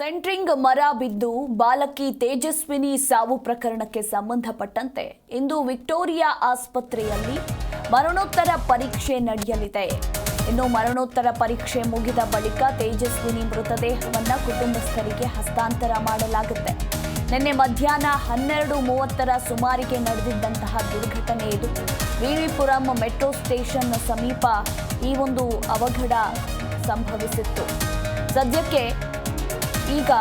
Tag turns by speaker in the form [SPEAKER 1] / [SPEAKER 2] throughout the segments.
[SPEAKER 1] Centring ಮರ ಬಿದ್ದು ಬಾಲಕಿ ತೇಜಸ್ವಿನಿ ಸಾವು ಪ್ರಕರಣಕ್ಕೆ ಸಂಬಂಧಪಟ್ಟಂತೆ ಇಂದು ವಿಕ್ಟೋರಿಯಾ ಆಸ್ಪತ್ರೆಯಲ್ಲಿ ಮರಣೋತ್ತರ ಪರೀಕ್ಷೆ ನಡೆಯಲಿದೆ. ಇನ್ನು ಮರಣೋತ್ತರ ಪರೀಕ್ಷೆ ಮುಗಿದ ಬಳಿಕ ತೇಜಸ್ವಿನಿ ಮೃತದೇಹವನ್ನು ಕುಟುಂಬಸ್ಥರಿಗೆ ಹಸ್ತಾಂತರ ಮಾಡಲಾಗುತ್ತೆ. ನಿನ್ನೆ ಮಧ್ಯಾಹ್ನ 12:30 ಸುಮಾರಿಗೆ ನಡೆದಿದ್ದಂತಹ ದುರ್ಘಟನೆ ಇದು. ವಿವಿಪುರಂ ಮೆಟ್ರೋ ಸ್ಟೇಷನ್ ಸಮೀಪ ಈ ಒಂದು ಅವಘಡ ಸಂಭವಿಸಿತ್ತು. ಸದ್ಯಕ್ಕೆ ಈಗ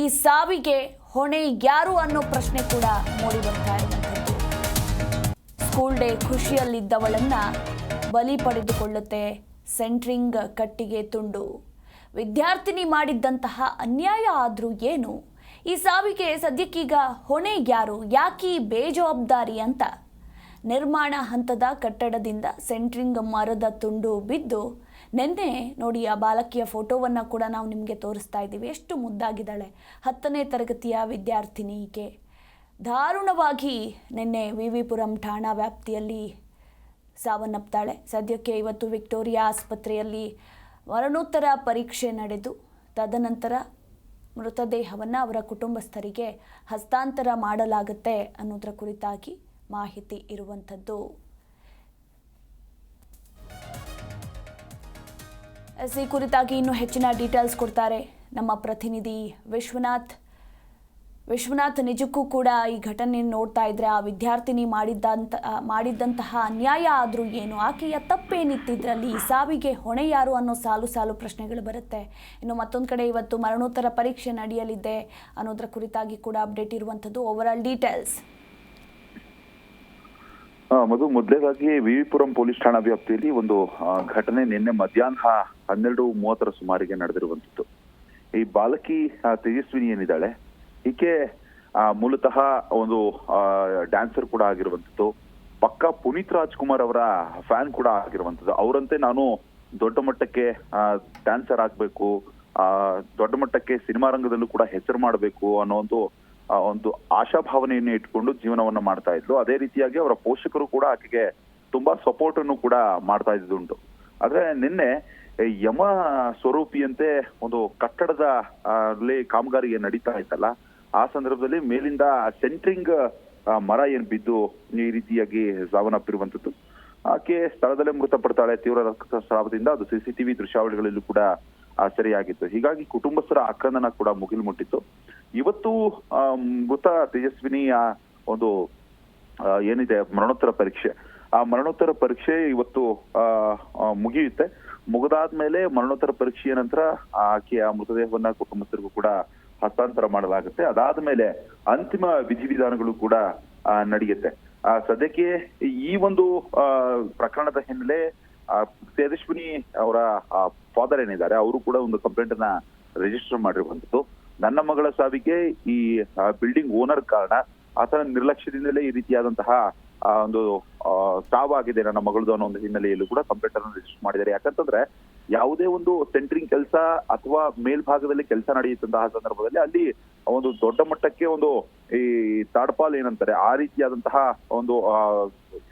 [SPEAKER 1] ಈ ಸಾವಿಗೆ ಹೊಣೆ ಯಾರು ಅನ್ನೋ ಪ್ರಶ್ನೆ ಕೂಡ ಮೂಡಿ ಬರ್ತಾ ಇರುವಂಥದ್ದು. ಸ್ಕೂಲ್ ಡೇ ಖುಷಿಯಲ್ಲಿದ್ದವಳನ್ನ ಬಲಿ ಪಡೆದುಕೊಳ್ಳುತ್ತೆ ಸೆಂಟ್ರಿಂಗ್ ಕಟ್ಟಿಗೆ ತುಂಡು. ವಿದ್ಯಾರ್ಥಿನಿ ಮಾಡಿದ್ದಂತಹ ಅನ್ಯಾಯ ಆದ್ರೂ ಏನು? ಈ ಸಾವಿಗೆ ಸದ್ಯಕ್ಕೀಗ ಹೊಣೆ ಯಾರು? ಯಾಕೆ ಬೇಜವಾಬ್ದಾರಿ ಅಂತ ನಿರ್ಮಾಣ ಹಂತದ ಕಟ್ಟಡದಿಂದ ಸೆಂಟ್ರಿಂಗ್ ಮರದ ತುಂಡು ಬಿದ್ದು ನಿನ್ನೆ ನೋಡಿ ಆ ಬಾಲಕಿಯ ಫೋಟೋವನ್ನು ಕೂಡ ನಾವು ನಿಮಗೆ ತೋರಿಸ್ತಾ ಇದ್ದೀವಿ. ಎಷ್ಟು ಮುದ್ದಾಗಿದ್ದಾಳೆ. 10ನೇ ತರಗತಿಯ ವಿದ್ಯಾರ್ಥಿನಿಗೆ ದಾರುಣವಾಗಿ ನಿನ್ನೆ ವಿವಿಪುರಂ ಠಾಣಾ ವ್ಯಾಪ್ತಿಯಲ್ಲಿ ಸಾವನ್ನಪ್ತಾಳೆ. ಸದ್ಯಕ್ಕೆ ಇವತ್ತು ವಿಕ್ಟೋರಿಯಾ ಆಸ್ಪತ್ರೆಯಲ್ಲಿ ಮರಣೋತ್ತರ ಪರೀಕ್ಷೆ ನಡೆದು ತದನಂತರ ಮೃತದೇಹವನ್ನು ಅವರ ಕುಟುಂಬಸ್ಥರಿಗೆ ಹಸ್ತಾಂತರ ಮಾಡಲಾಗುತ್ತೆ ಅನ್ನೋದರ ಕುರಿತಾಗಿ ಮಾಹಿತಿ ಇರುವಂಥದ್ದು. ಈ ಕುರಿತಾಗಿ ಇನ್ನೂ ಹೆಚ್ಚಿನ ಡೀಟೇಲ್ಸ್ ಕೊಡ್ತಾರೆ ನಮ್ಮ ಪ್ರತಿನಿಧಿ ವಿಶ್ವನಾಥ್. ನಿಜಕ್ಕೂ ಕೂಡ ಈ ಘಟನೆ ನೋಡ್ತಾ ಇದ್ರೆ ಆ ವಿದ್ಯಾರ್ಥಿನಿ ಮಾಡಿದ್ದಂತಹ ಅನ್ಯಾಯ ಆದರೂ ಏನು? ಆಕೆಯ ತಪ್ಪೇನಿತ್ತಿದ್ರಲ್ಲಿ? ಈ ಸಾವಿಗೆ ಹೊಣೆ ಯಾರು ಅನ್ನೋ ಸಾಲು ಪ್ರಶ್ನೆಗಳು ಬರುತ್ತೆ. ಇನ್ನು ಮತ್ತೊಂದು ಕಡೆ ಇವತ್ತು ಮರಣೋತ್ತರ ಪರೀಕ್ಷೆ ನಡೆಯಲಿದೆ ಅನ್ನೋದರ ಕುರಿತಾಗಿ ಕೂಡ ಅಪ್ಡೇಟ್ ಇರುವಂಥದ್ದು. ಓವರಾಲ್ ಡೀಟೇಲ್ಸ್
[SPEAKER 2] ಮೊದಲೇದಾಗಿ ವಿವಿಪುರಂ ಪೊಲೀಸ್ ಠಾಣಾ ವ್ಯಾಪ್ತಿಯಲ್ಲಿ ಒಂದು ಘಟನೆ ನಿನ್ನೆ ಮಧ್ಯಾಹ್ನ 12:30 ಸುಮಾರಿಗೆ ನಡೆದಿರುವಂತದ್ದು. ಈ ಬಾಲಕಿ ತೇಜಸ್ವಿನಿ ಏನಿದ್ದಾಳೆ, ಈಕೆ ಮೂಲತಃ ಒಂದು ಡ್ಯಾನ್ಸರ್ ಕೂಡ ಆಗಿರುವಂತದ್ದು. ಪಕ್ಕ ಪುನೀತ್ ರಾಜ್ಕುಮಾರ್ ಅವರ ಫ್ಯಾನ್ ಕೂಡ ಆಗಿರುವಂತದ್ದು. ಅವರಂತೆ ನಾನು ದೊಡ್ಡ ಮಟ್ಟಕ್ಕೆ ಡ್ಯಾನ್ಸರ್ ಆಗ್ಬೇಕು, ದೊಡ್ಡ ಮಟ್ಟಕ್ಕೆ ಸಿನಿಮಾ ರಂಗದಲ್ಲೂ ಕೂಡ ಹೆಸರು ಮಾಡಬೇಕು ಅನ್ನೋ ಒಂದು ಆಶಾಭಾವನೆಯನ್ನು ಇಟ್ಕೊಂಡು ಜೀವನವನ್ನ ಮಾಡ್ತಾ ಇದ್ಲು. ಅದೇ ರೀತಿಯಾಗಿ ಅವರ ಪೋಷಕರು ಕೂಡ ಆಕೆಗೆ ತುಂಬಾ ಸಪೋರ್ಟ್ ಅನ್ನು ಕೂಡ ಮಾಡ್ತಾ ಇದ್ದುಂಟು. ಆದ್ರೆ ನಿನ್ನೆ ಯಮ ಸ್ವರೂಪಿಯಂತೆ ಒಂದು ಕಟ್ಟಡದ ಕಾಮಗಾರಿ ಏನ್ ನಡೀತಾ ಇತ್ತಲ್ಲ, ಆ ಸಂದರ್ಭದಲ್ಲಿ ಮೇಲಿಂದ ಸೆಂಟ್ರಿಂಗ್ ಮರ ಏನ್ ಬಿದ್ದು ಈ ರೀತಿಯಾಗಿ ಸಾವನ್ನಪ್ಪಿರುವಂತದ್ದು. ಆಕೆ ಸ್ಥಳದಲ್ಲೇ ಮೃತಪಡ್ತಾಳೆ ತೀವ್ರ ರಕ್ತಸ್ರಾವದಿಂದ. ಅದು CCTV ದೃಶ್ಯಾವಳಿಗಳಲ್ಲೂ ಕೂಡ ಸರಿಯಾಗಿತ್ತು. ಹೀಗಾಗಿ ಕುಟುಂಬಸ್ಥರ ಆಕ್ರಂದನ ಕೂಡ ಮುಗಿಲು ಮುಟ್ಟಿತ್ತು. ಇವತ್ತು ಮೃತ ತೇಜಸ್ವಿನಿಯ ಒಂದು ಏನಿದೆ ಮರಣೋತ್ತರ ಪರೀಕ್ಷೆ, ಆ ಮರಣೋತ್ತರ ಪರೀಕ್ಷೆ ಇವತ್ತು ಮುಗಿಯುತ್ತೆ. ಮುಗಿದಾದ್ಮೇಲೆ ಮರಣೋತ್ತರ ಪರೀಕ್ಷೆಯ ನಂತರ ಆಕೆಯ ಮೃತದೇಹವನ್ನ ಕುಟುಂಬಸ್ಥರಿಗೂ ಕೂಡ ಹಸ್ತಾಂತರ ಮಾಡಲಾಗುತ್ತೆ. ಅದಾದ್ಮೇಲೆ ಅಂತಿಮ ವಿಧಿವಿಧಾನಗಳು ಕೂಡ ನಡೆಯುತ್ತೆ. ಸದ್ಯಕ್ಕೆ ಈ ಒಂದು ಪ್ರಕರಣದ ಹಿನ್ನೆಲೆ ತೇಜಸ್ವಿನಿ ಅವರ ಫಾದರ್ ಏನಿದ್ದಾರೆ ಅವರು ಕೂಡ ಒಂದು ಕಂಪ್ಲೇಂಟ್ ಅನ್ನ ರಿಜಿಸ್ಟರ್ ಮಾಡಿರುವಂತದ್ದು. ನನ್ನ ಮಗಳ ಸಾವಿಗೆ ಈ ಬಿಲ್ಡಿಂಗ್ ಓನರ್ ಕಾರಣ, ಆತನ ನಿರ್ಲಕ್ಷ್ಯದಿಂದಲೇ ಈ ರೀತಿಯಾದಂತಹ ಒಂದು ಸಾವಾಗಿದೆ ನನ್ನ ಮಗಳದು ಅನ್ನೋ ಒಂದು ಹಿನ್ನೆಲೆಯಲ್ಲೂ ಕೂಡ ಕಂಪ್ಲೇಂಟ್ ಅನ್ನು ರಿಜಿಸ್ಟರ್ ಮಾಡಿದ್ದಾರೆ. ಯಾಕಂತಂದ್ರೆ ಯಾವುದೇ ಒಂದು ಸೆಂಟ್ರಿಂಗ್ ಕೆಲಸ ಅಥವಾ ಮೇಲ್ಭಾಗದಲ್ಲಿ ಕೆಲಸ ನಡೆಯುತ್ತಂತಹ ಸಂದರ್ಭದಲ್ಲಿ ಅಲ್ಲಿ ಒಂದು ದೊಡ್ಡ ಮಟ್ಟಕ್ಕೆ ಒಂದು ಈ ತಾಡ್ಪಾಲ್ ಏನಂತಾರೆ ಆ ರೀತಿಯಾದಂತಹ ಒಂದು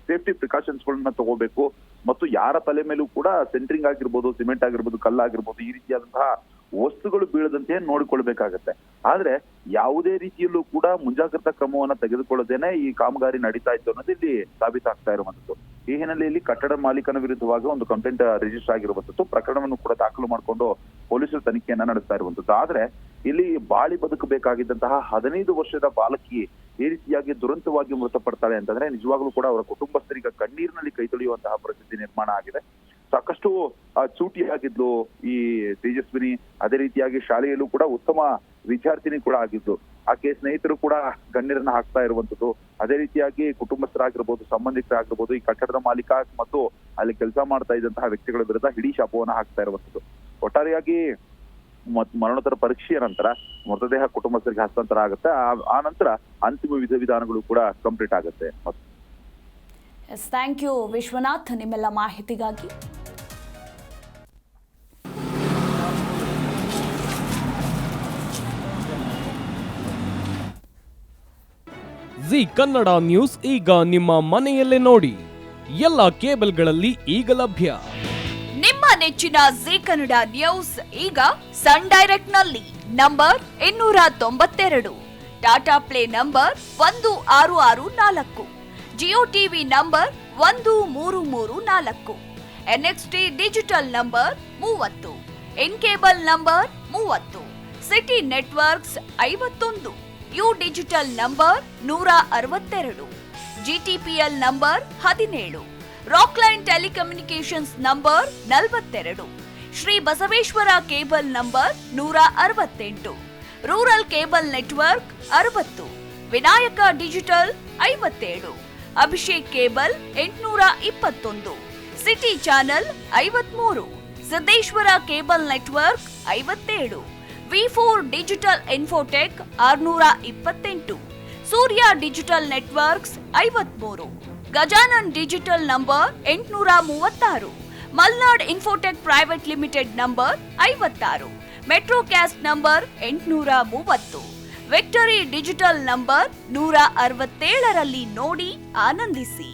[SPEAKER 2] ಸೇಫ್ಟಿ ಪ್ರಿಕಾಷನ್ಸ್ ಗಳನ್ನ ತಗೋಬೇಕು. ಮತ್ತು ಯಾರ ತಲೆ ಮೇಲೂ ಕೂಡ ಸೆಂಟ್ರಿಂಗ್ ಆಗಿರ್ಬೋದು, ಸಿಮೆಂಟ್ ಆಗಿರ್ಬೋದು, ಕಲ್ಲಾಗಿರ್ಬೋದು, ಈ ರೀತಿಯಾದಂತಹ ವಸ್ತುಗಳು ಬೀಳದಂತೆ ನೋಡಿಕೊಳ್ಬೇಕಾಗತ್ತೆ. ಆದ್ರೆ ಯಾವುದೇ ರೀತಿಯಲ್ಲೂ ಕೂಡ ಮುಂಜಾಗ್ರತಾ ಕ್ರಮವನ್ನ ತೆಗೆದುಕೊಳ್ಳದೇನೆ ಈ ಕಾಮಗಾರಿ ನಡೀತಾ ಇತ್ತು ಅನ್ನೋದು ಇಲ್ಲಿ ಸಾಬೀತಾಗ್ತಾ ಇರುವಂತದ್ದು. ಈ ಹಿನ್ನೆಲೆಯಲ್ಲಿ ಕಟ್ಟಡ ಮಾಲೀಕನ ವಿರುದ್ಧವಾಗಿ ಒಂದು ಕಂಪ್ಲೇಂಟ್ ರಿಜಿಸ್ಟರ್ ಆಗಿರುವಂತದ್ದು. ಪ್ರಕರಣವನ್ನು ಕೂಡ ದಾಖಲು ಮಾಡಿಕೊಂಡು ಪೊಲೀಸರು ತನಿಖೆಯನ್ನ ನಡೆಸ್ತಾ ಇರುವಂತದ್ದು. ಆದ್ರೆ ಇಲ್ಲಿ ಬಾಳಿ ಬದುಕಬೇಕಾಗಿದ್ದಂತಹ 15 ವರ್ಷದ ಬಾಲಕಿ ಈ ರೀತಿಯಾಗಿ ದುರಂತವಾಗಿ ಮೃತಪಡ್ತಾಳೆ ಅಂತಂದ್ರೆ ನಿಜವಾಗ್ಲೂ ಕೂಡ ಅವರ ಕುಟುಂಬಸ್ಥರಿಗೆ ಕಣ್ಣೀರಿನಲ್ಲಿ ಕೈ ತೊಳೆಯುವಂತಹ ಪರಿಸ್ಥಿತಿ ನಿರ್ಮಾಣ ಆಗಿದೆ. ಸಾಕಷ್ಟು ಚೂಟಿಯಾಗಿದ್ಲು ಈ ತೇಜಸ್ವಿನಿ. ಅದೇ ರೀತಿಯಾಗಿ ಶಾಲೆಯಲ್ಲೂ ಕೂಡ ಉತ್ತಮ ವಿದ್ಯಾರ್ಥಿನಿ ಕೂಡ ಆಗಿದ್ದು. ಆಕೆ ಸ್ನೇಹಿತರು ಕೂಡ ಗಣ್ಯರನ್ನ ಹಾಕ್ತಾ ಇರುವಂತದ್ದು. ಅದೇ ರೀತಿಯಾಗಿ ಕುಟುಂಬಸ್ಥರಾಗಿರ್ಬೋದು, ಸಂಬಂಧಿಕರಾಗಿರ್ಬೋದು, ಈ ಕಟ್ಟಡದ ಮಾಲೀಕ ಮತ್ತು ಅಲ್ಲಿ ಕೆಲಸ ಮಾಡ್ತಾ ಇದ್ದಂತಹ ವ್ಯಕ್ತಿಗಳ ವಿರುದ್ಧ ಹಿಡಿ ಶಾಪವನ್ನ ಹಾಕ್ತಾ ಇರುವಂತದ್ದು. ಒಟ್ಟಾರೆಯಾಗಿ ಮರಣೋತ್ತರ ಪರೀಕ್ಷೆಯ ನಂತರ ಮೃತದೇಹ ಕುಟುಂಬಸ್ಥರಿಗೆ ಹಸ್ತಾಂತರ ಆಗುತ್ತೆ. ಆ ನಂತರ ಅಂತಿಮ ವಿಧಿವಿಧಾನಗಳು ಕೂಡ ಕಂಪ್ಲೀಟ್ ಆಗುತ್ತೆ.
[SPEAKER 1] ಥ್ಯಾಂಕ್ ಯು ವಿಶ್ವನಾಥ್ ನಿಮ್ಮೆಲ್ಲ ಮಾಹಿತಿಗಾಗಿ.
[SPEAKER 3] ಜಿ ಕನ್ನಡ ನ್ಯೂಸ್ ಈಗ ನಿಮ್ಮ ಮನೆಯಲ್ಲೇ ನೋಡಿ. ಎಲ್ಲ ಕೇಬಲ್ಗಳಲ್ಲಿ ಈಗ ಲಭ್ಯ.
[SPEAKER 4] ನಿಮ್ಮ ನೆಚ್ಚಿನ ಜೀ ಕನ್ನಡ ನ್ಯೂಸ್ ಈಗ ಸನ್ ಡೈರೆಕ್ಟ್ ನಲ್ಲಿ number 292, Tata play number 1664, Jio TV number 1334, NXT digital number 30, in cable number 30, city networks 51, U digital number 162, GTPL number 17, Rockline telecommunications number 42, Shri Basaveshwara cable number 168, rural cable network 60, Vinayaka digital 57, Abhishek cable 821, city channel 53, Siddeshwara cable network 57, V4 digital Infotech 628, Surya digital networks 53, Gajanan digital number 836, Malnad Infotech private limited number 56, Metrocast number 830, Victory digital number 167ರಲ್ಲಿ ನೋಡಿ ಆನಂದಿಸಿ.